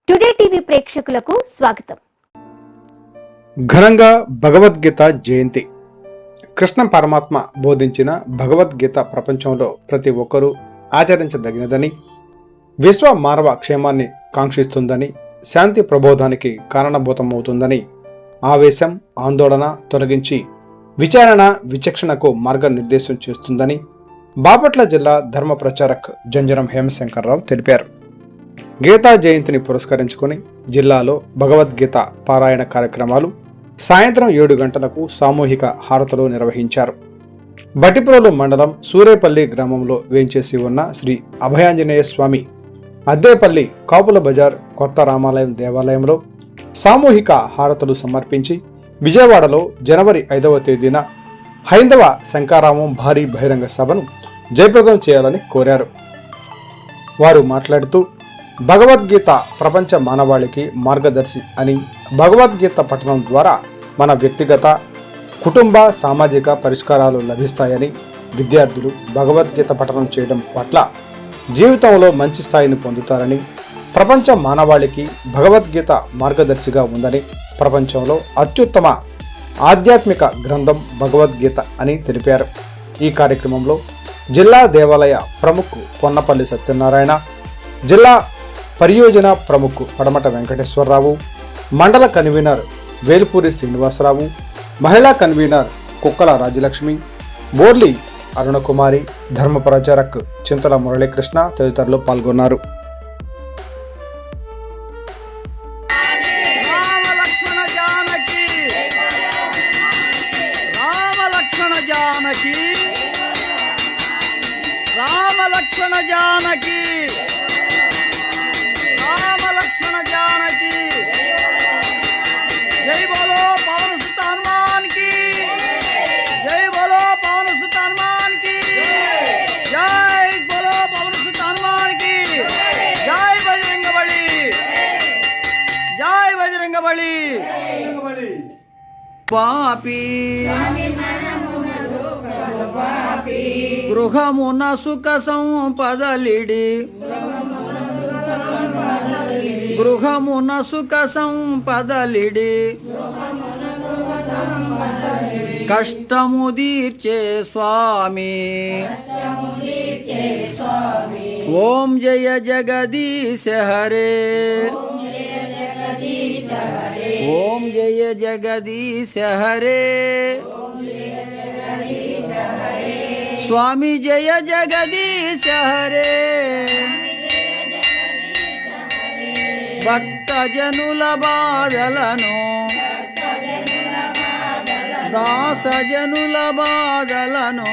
Today TV ప్రేక్షకులకు స్వాగతం. ఘనంగా భగవద్గీత జయంతి. కృష్ణ పరమాత్మ బోధించిన భగవద్గీత ప్రపంచంలో ప్రతి ఒక్కరూ ఆచరించదగినదని, విశ్వ మానవ క్షేమాన్ని కాంక్షిస్తుందని, శాంతి ప్రబోధానికి కారణభూతమవుతుందని, ఆవేశం ఆందోళన తొలగించి విచారణ విచక్షణకు మార్గనిర్దేశం చేస్తుందని బాపట్ల జిల్లా ధర్మ ప్రచారక్ జంజరం హేమశంకర్రావు తెలిపారు. గీతా జయంతిని పురస్కరించుకొని జిల్లాలో భగవద్గీత పారాయణ కార్యక్రమాలు సాయంత్రం 7 గంటలకు సామూహిక హారతులు నిర్వహించారు. బటిప్రోలు మండలం సూరేపల్లి గ్రామంలో వేంచేసి ఉన్న శ్రీ అభయాంజనేయ స్వామి అద్దేపల్లి కాపుల బజార్ కొత్త రామాలయం దేవాలయంలో సామూహిక హారతులు సమర్పించి విజయవాడలో జనవరి 5వ తేదీన హైందవ శంకారామం భారీ బహిరంగ సభను జయప్రదం చేయాలని కోరారు. వారు మాట్లాడుతూ భగవద్గీత ప్రపంచ మానవాళికి మార్గదర్శి అని, భగవద్గీత పఠనం ద్వారా మన వ్యక్తిగత కుటుంబ సామాజిక పరిష్కారాలు లభిస్తాయని, విద్యార్థులు భగవద్గీత పఠనం చేయడం పట్ల జీవితంలో మంచి స్థాయిని పొందుతారని, ప్రపంచ మానవాళికి భగవద్గీత మార్గదర్శిగా ఉందని, ప్రపంచంలో అత్యుత్తమ ఆధ్యాత్మిక గ్రంథం భగవద్గీత అని తెలిపారు. ఈ కార్యక్రమంలో జిల్లా దేవాలయ ప్రముఖ్ పొన్నపల్లి సత్యనారాయణ, జిల్లా పరియోజన ప్రముఖ్ పడమట వెంకటేశ్వరరావు, మండల కన్వీనర్ వేల్పూరి శ్రీనివాసరావు, మహిళా కన్వీనర్ కుక్కల రాజలక్ష్మి, బోర్లి అరుణకుమారి, ధర్మ ప్రచారక్ చింతల మురళీకృష్ణ తదితరులు పాల్గొన్నారు. जय बोलो पवन सुत हनुमान की, जय बोलो पवन सुत हनुमान की, जय बोलो पवन सुत हनुमान की, जय बजरंगबली, जय बजरंगबली. पापी गृहमुन सुख संपदलिडी, గృహమున సుఖ సంపదలిడి, కష్టము తీర్చే స్వామి. ఓం జయ జగదీశ హరే, ఓం జయ జగదీశ హరే, స్వామి జయ జగదీశ హరే. భక్తజనుల బాధలను, దాసజనుల బాధలను